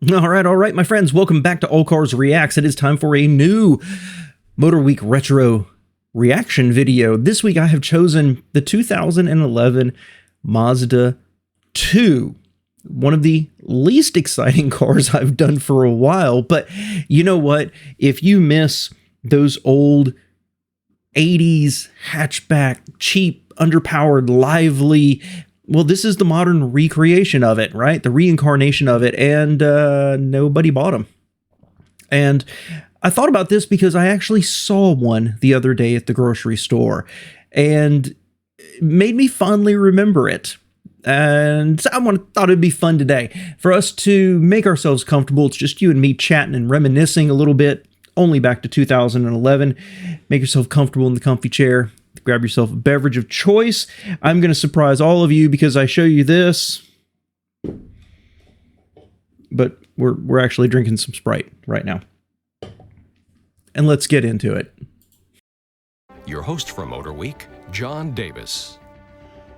All right, my friends. Welcome back to All Cars Reacts. It is time for a new Motorweek retro reaction video. This week I have chosen the 2011 Mazda 2. One of the least exciting cars I've done for a while, but you know what? If you miss those old 80s hatchback, cheap, underpowered, lively, well, this is the modern recreation of it, right? The reincarnation of it, and nobody bought them. And I thought about this because I actually saw one the other day at the grocery store, and it made me fondly remember it. And I thought it'd be fun today for us to make ourselves comfortable. It's just you and me chatting and reminiscing a little bit, only back to 2011. Make yourself comfortable in the comfy chair. Grab yourself a beverage of choice. I'm going to surprise all of you because I show you this, but we're actually drinking some Sprite right now. And let's get into it. Your host for Motorweek, John Davis.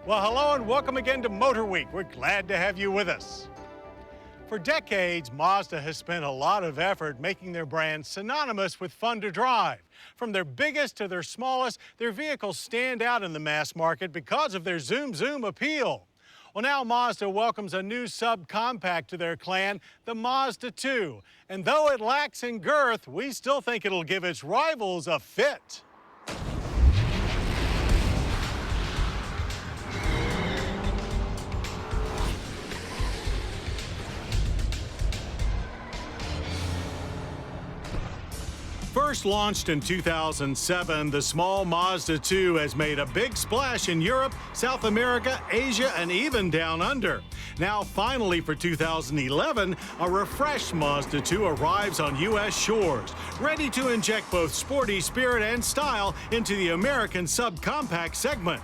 Well, hello and welcome again to Motorweek. We're glad to have you with us. For decades, Mazda has spent a lot of effort making their brand synonymous with fun to drive. From their biggest to their smallest, their vehicles stand out in the mass market because of their zoom appeal. Well, now Mazda welcomes a new subcompact to their clan, the Mazda 2. And though it lacks in girth, we still think it'll give its rivals a fit. First launched in 2007, the small Mazda 2 has made a big splash in Europe, South America, Asia, and even down under. Now, finally for 2011, a refreshed Mazda 2 arrives on U.S. shores, ready to inject both sporty spirit and style into the American subcompact segment.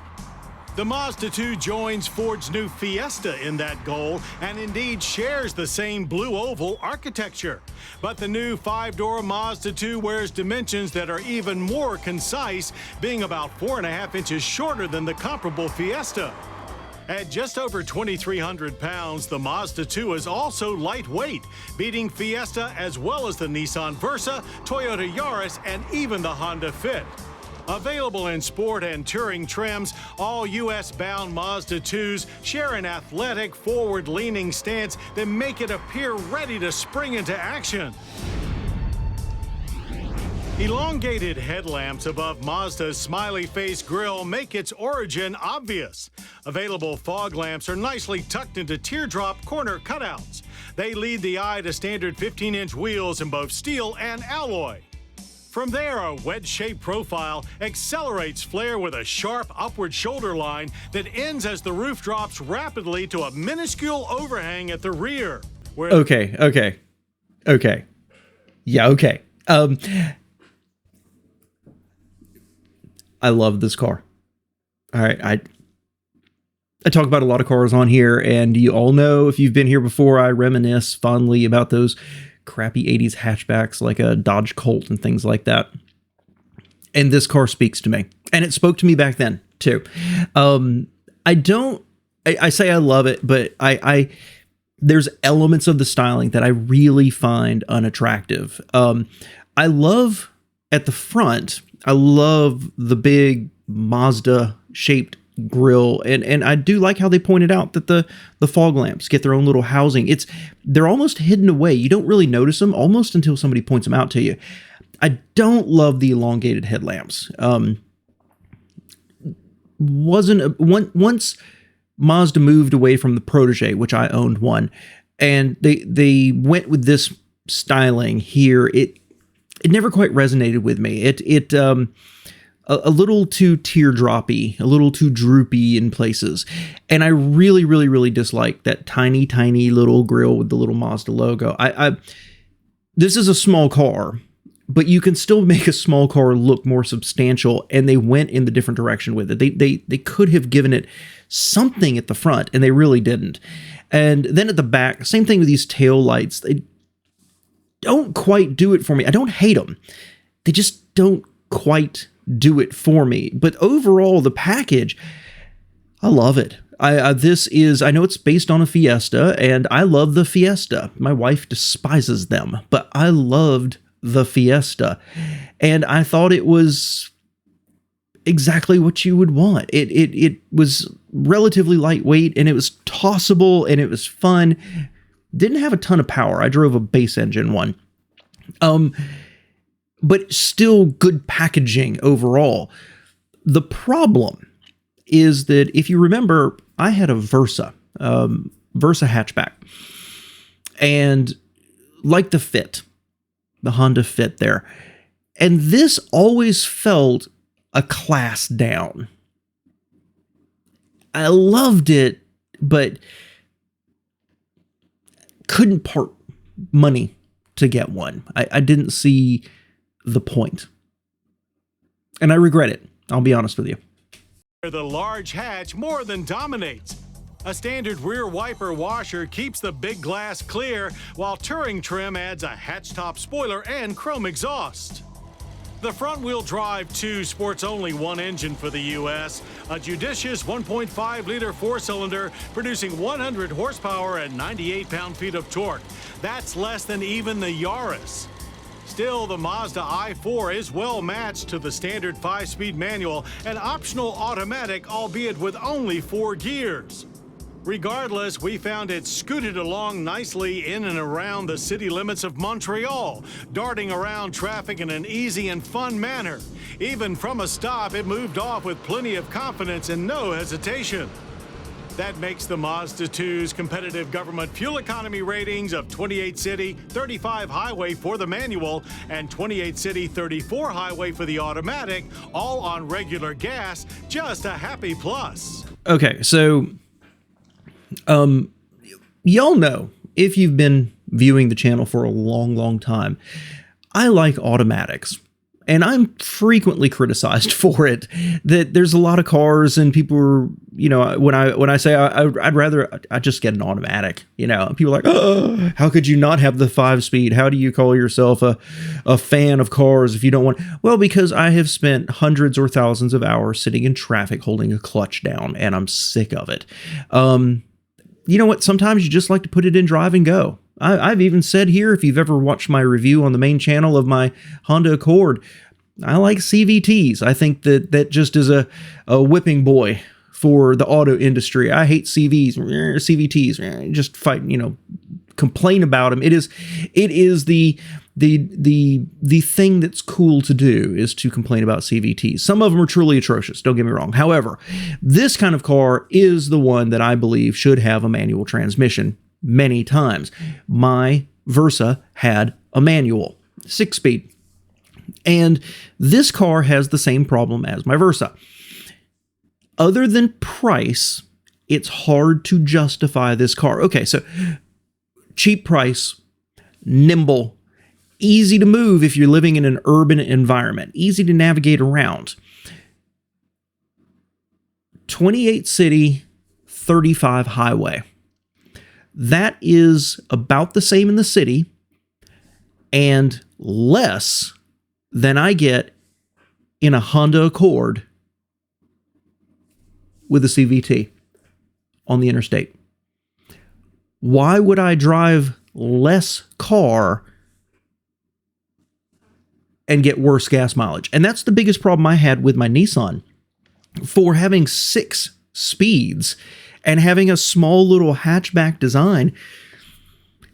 The Mazda 2 joins Ford's new Fiesta in that goal and indeed shares the same blue oval architecture. But the new 5-door Mazda 2 wears dimensions that are even more concise, being about 4.5 inches shorter than the comparable Fiesta. At just over 2,300 pounds, the Mazda 2 is also lightweight, beating Fiesta as well as the Nissan Versa, Toyota Yaris, and even the Honda Fit. Available in sport and touring trims, all U.S.-bound Mazda 2s share an athletic, forward-leaning stance that make it appear ready to spring into action. Elongated headlamps above Mazda's smiley face grille make its origin obvious. Available fog lamps are nicely tucked into teardrop corner cutouts. They lead the eye to standard 15-inch wheels in both steel and alloy. From there, a wedge-shaped profile accelerates flare with a sharp upward shoulder line that ends as the roof drops rapidly to a minuscule overhang at the rear. Okay. Yeah, okay. I love this car. All right, I talk about a lot of cars on here, and you all know, if you've been here before, I reminisce fondly about those crappy 80s hatchbacks like a Dodge Colt and things like that. And this car speaks to me. And it spoke to me back then, too. I say I love it, but there's elements of the styling that I really find unattractive. I love, at the front, I love the big Mazda-shaped grille, and I do like how they pointed out that the fog lamps get their own little housing. They're almost hidden away. You don't really notice them almost until somebody points them out to you. I don't love the elongated headlamps. Once Mazda moved away from the Protege, which I owned one, and they went with this styling here, it never quite resonated with me. A little too teardroppy, a little too droopy in places. And I really, really, really dislike that tiny, tiny little grille with the little Mazda logo. This is a small car, but you can still make a small car look more substantial, and they went in the different direction with it. They could have given it something at the front, and they really didn't. And then at the back, same thing with these tail lights. They don't quite do it for me. I don't hate them. They just don't quite do it for me. But overall, the package, I love it. I know it's based on a Fiesta, and I love the Fiesta. My wife despises them, but I loved the Fiesta, and I thought it was exactly what you would want. It was relatively lightweight, and it was tossable, and it was fun. Didn't have a ton of power. I drove a base engine one. But still good packaging overall. The problem is that if you remember, I had a Versa hatchback, and like the Fit, the Honda Fit there, and this always felt a class down. I loved it, but couldn't part money to get one. I didn't see the point, and I regret it. I'll be honest with you. The large hatch more than dominates. A standard rear wiper washer keeps the big glass clear, while touring trim adds a hatch top spoiler and chrome exhaust. The front-wheel drive 2 sports only one engine for the U.S., a judicious 1.5-liter four-cylinder producing 100 horsepower and 98 pound-feet of torque. That's less than even the Yaris. Still, the Mazda i4 is well matched to the standard 5-speed manual and optional automatic, albeit with only 4 gears. Regardless, we found it scooted along nicely in and around the city limits of Montreal, darting around traffic in an easy and fun manner. Even from a stop, it moved off with plenty of confidence and no hesitation. That makes the Mazda 2's competitive government fuel economy ratings of 28 city, 35 highway for the manual, and 28 city, 34 highway for the automatic, all on regular gas, just a happy plus. Okay, so y'all know, if you've been viewing the channel for a long time, I like automatics. And I'm frequently criticized for it, that there's a lot of cars and people are, you know, when I say I'd rather just get an automatic, you know, people are like, oh, how could you not have the 5-speed? How do you call yourself a fan of cars if you don't want? Well, because I have spent hundreds or thousands of hours sitting in traffic holding a clutch down, and I'm sick of it. You know what? Sometimes you just like to put it in drive and go. I've even said here, if you've ever watched my review on the main channel of my Honda Accord, I like CVTs. I think that just is a whipping boy for the auto industry. I hate CVTs. Just fight, you know, complain about them. It is the thing that's cool to do, is to complain about CVTs. Some of them are truly atrocious, don't get me wrong. However, this kind of car is the one that I believe should have a manual transmission many times. My Versa had a manual, 6-speed. And this car has the same problem as my Versa. Other than price, it's hard to justify this car. Okay, so cheap price, nimble, easy to move if you're living in an urban environment, easy to navigate around. 28 city, 35 highway. That is about the same in the city and less than I get in a Honda Accord with a CVT on the interstate. Why would I drive less car and get worse gas mileage? And that's the biggest problem I had with my Nissan. For having 6 speeds and having a small little hatchback design,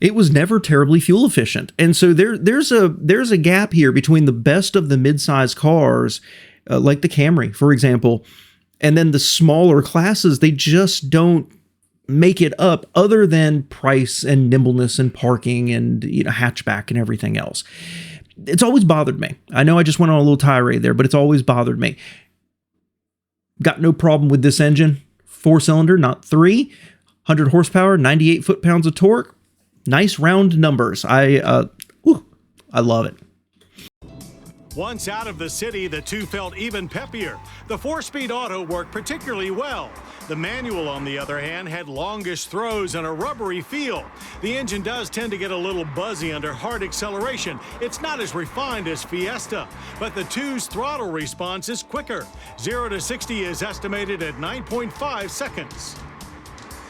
it was never terribly fuel efficient. And so there's a gap here between the best of the mid-size cars, like the Camry, for example, and then the smaller classes. They just don't make it up, other than price and nimbleness and parking and, you know, hatchback and everything else. It's always bothered me. I know I just went on a little tirade there, but it's always bothered me. Got no problem with this engine. 4-cylinder, not 3. 100 horsepower, 98 foot-pounds of torque. Nice round numbers. I love it. Once out of the city, the two felt even peppier. The 4-speed auto worked particularly well. The manual, on the other hand, had longish throws and a rubbery feel. The engine does tend to get a little buzzy under hard acceleration. It's not as refined as Fiesta, but the 2's throttle response is quicker. 0 to 60 is estimated at 9.5 seconds.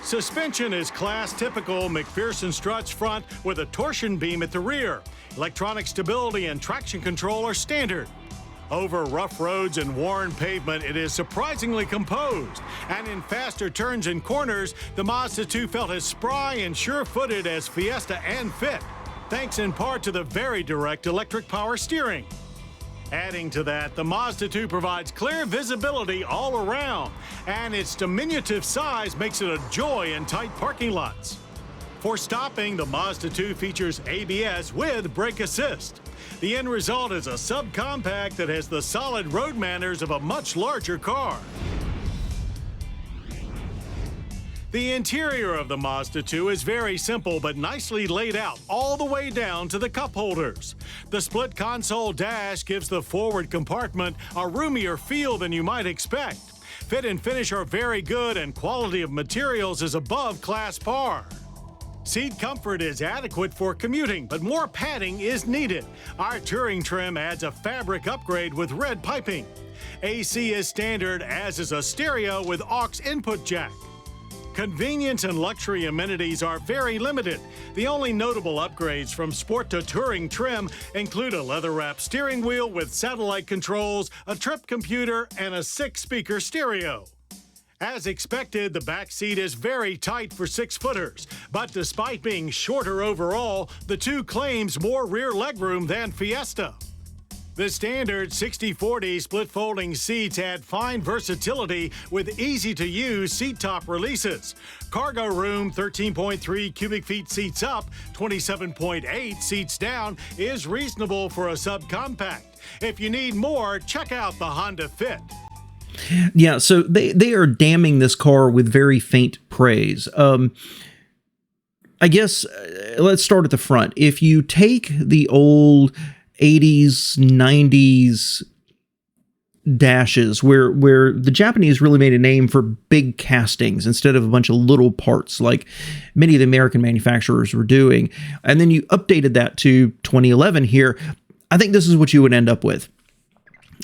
Suspension is class-typical McPherson struts front with a torsion beam at the rear. Electronic stability and traction control are standard. Over rough roads and worn pavement, it is surprisingly composed. And in faster turns and corners, the Mazda 2 felt as spry and sure-footed as Fiesta and Fit, thanks in part to the very direct electric power steering. Adding to that, the Mazda 2 provides clear visibility all around, and its diminutive size makes it a joy in tight parking lots. For stopping, the Mazda 2 features ABS with brake assist. The end result is a subcompact that has the solid road manners of a much larger car. The interior of the Mazda 2 is very simple but nicely laid out all the way down to the cup holders. The split console dash gives the forward compartment a roomier feel than you might expect. Fit and finish are very good and quality of materials is above class par. Seat comfort is adequate for commuting, but more padding is needed. Our touring trim adds a fabric upgrade with red piping. AC is standard, as is a stereo with aux input jack. Convenience and luxury amenities are very limited. The only notable upgrades from sport to touring trim include a leather-wrapped steering wheel with satellite controls, a trip computer, and a 6-speaker stereo. As expected, the back seat is very tight for 6-footers, but despite being shorter overall, the 2 claims more rear legroom than Fiesta. The standard 60/40 split-folding seats add fine versatility with easy-to-use seat-top releases. Cargo room, 13.3 cubic feet seats up, 27.8 seats down, is reasonable for a subcompact. If you need more, check out the Honda Fit. Yeah, so they are damning this car with very faint praise. I guess let's start at the front. If you take the old 80s, 90s dashes where the Japanese really made a name for big castings instead of a bunch of little parts like many of the American manufacturers were doing, and then you updated that to 2011 here, I think this is what you would end up with.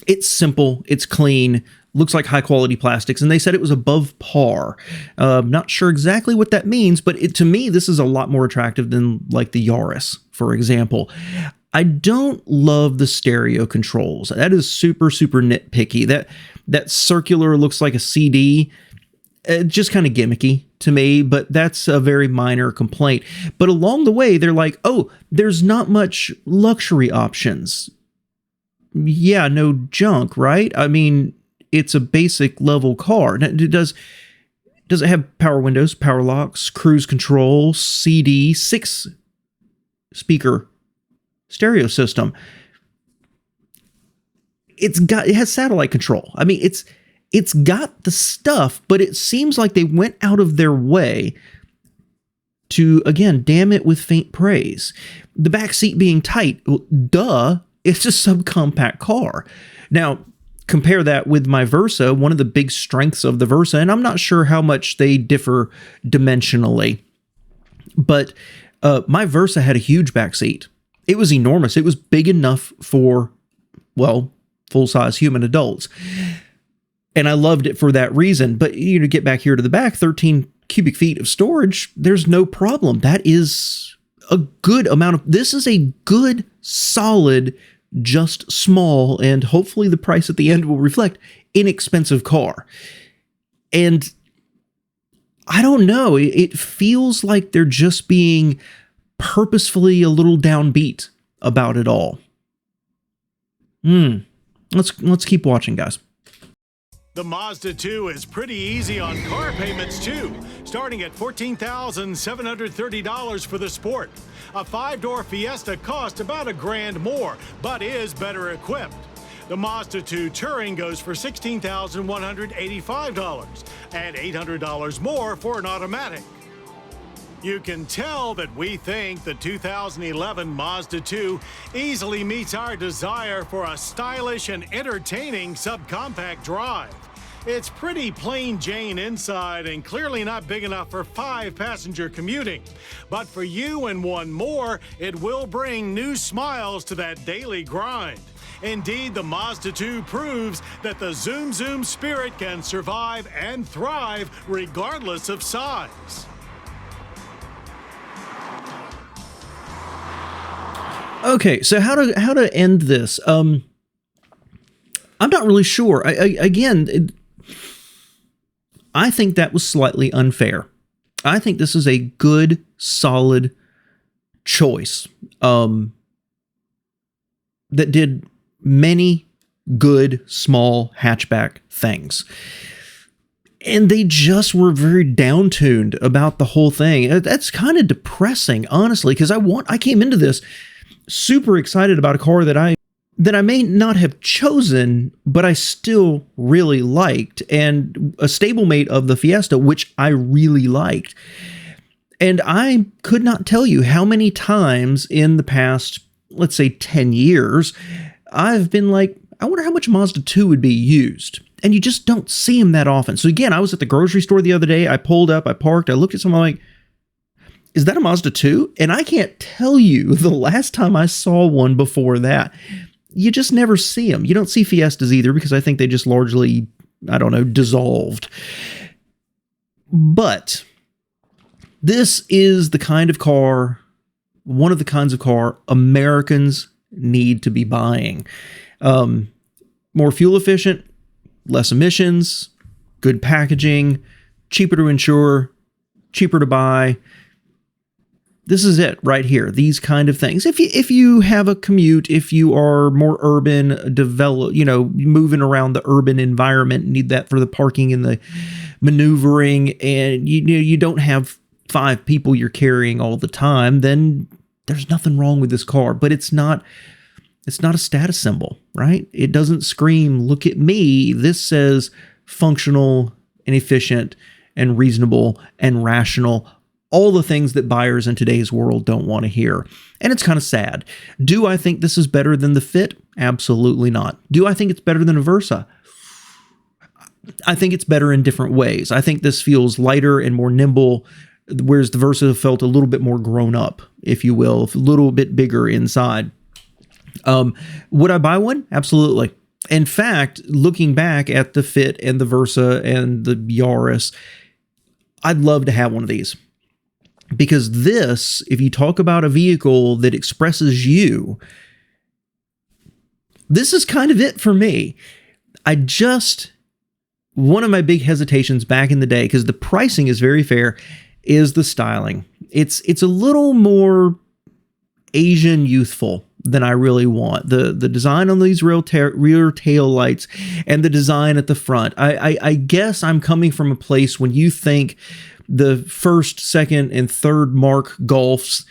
It's simple, it's clean, looks like high quality plastics, and they said it was above par. Not sure exactly what that means, but to me, this is a lot more attractive than like the Yaris, for example. I don't love the stereo controls. That is super, super nitpicky. That circular looks like a CD. Just kind of gimmicky to me, but that's a very minor complaint. But along the way, they're like, oh, there's not much luxury options. Yeah, no junk, right? I mean, it's a basic level car. Does it have power windows, power locks, cruise control, CD, 6-speaker stereo system? It has satellite control. I mean, it's got the stuff, but it seems like they went out of their way to, again, damn it with faint praise. The back seat being tight, well, duh, it's a subcompact car. Now, compare that with my Versa, one of the big strengths of the Versa, and I'm not sure how much they differ dimensionally, but my Versa had a huge back seat. It was enormous. It was big enough for, well, full-size human adults. And I loved it for that reason. But, you know, get back here to the back, 13 cubic feet of storage, there's no problem. That is a good amount of, this is a good, solid, just small, and hopefully the price at the end will reflect, inexpensive car. And I don't know, it feels like they're just being purposefully a little downbeat about it all. Let's keep watching, guys. The Mazda 2 is pretty easy on car payments too, starting at $14,730 for the Sport. A 5-door Fiesta costs about $1,000 more, but is better equipped. The Mazda 2 Touring goes for $16,185 and $800 more for an automatic. You can tell that we think the 2011 Mazda 2 easily meets our desire for a stylish and entertaining subcompact drive. It's pretty plain Jane inside and clearly not big enough for 5-passenger commuting. But for you and one more, it will bring new smiles to that daily grind. Indeed, the Mazda 2 proves that the Zoom Zoom spirit can survive and thrive regardless of size. Okay, so how to end this? I'm not really sure. I think that was slightly unfair. I think this is a good, solid choice that did many good, small hatchback things. And they just were very down-tuned about the whole thing. That's kind of depressing, honestly, because I came into this super excited about a car that I may not have chosen, but I still really liked, and a stablemate of the Fiesta, which I really liked. And I could not tell you how many times in the past, let's say 10 years, I've been like, I wonder how much Mazda 2 would be used. And you just don't see them that often. So again, I was at the grocery store the other day. I pulled up, I parked, I looked at something, I'm like, is that a Mazda 2? And I can't tell you the last time I saw one before that. You just never see them. You don't see Fiestas either because I think they just largely, I don't know, dissolved. But this is the kind of car, one of the kinds of car Americans need to be buying. More fuel efficient, less emissions, good packaging, cheaper to insure, cheaper to buy. This is it right here. These kind of things. If you have a commute, if you are more urban, moving around the urban environment, need that for the parking and the maneuvering, and you don't have 5 people you're carrying all the time, then there's nothing wrong with this car. But it's not a status symbol, right? It doesn't scream, look at me. This says functional and efficient and reasonable and rational. All the things that buyers in today's world don't want to hear. And it's kind of sad. Do I think this is better than the Fit? Absolutely not. Do I think it's better than a Versa? I think it's better in different ways. I think this feels lighter and more nimble, whereas the Versa felt a little bit more grown up, if you will, a little bit bigger inside. Would I buy one? Absolutely. In fact, looking back at the Fit and the Versa and the Yaris, I'd love to have one of these. Because this, if you talk about a vehicle that expresses you, this is kind of it for me. One of my big hesitations back in the day, because the pricing is very fair, is the styling. It's a little more Asian youthful than I really want. The design on these rear tail lights and the design at the front. I guess I'm coming from a place when you think the first, second, and third Mark Golfs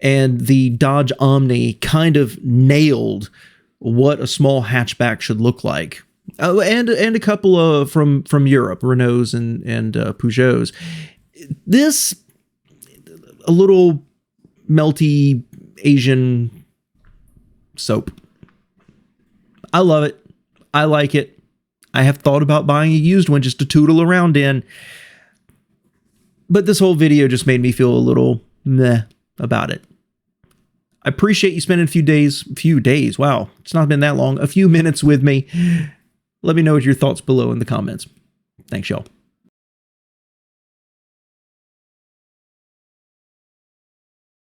and the Dodge Omni kind of nailed what a small hatchback should look like. And a couple of from Europe, Renaults and Peugeots. This, a little melty Asian soap. I love it. I like it. I have thought about buying a used one just to tootle around in. But this whole video just made me feel a little meh about it. I appreciate you spending a few days, wow, it's not been that long, a few minutes with me. Let me know what your thoughts below in the comments. Thanks, y'all.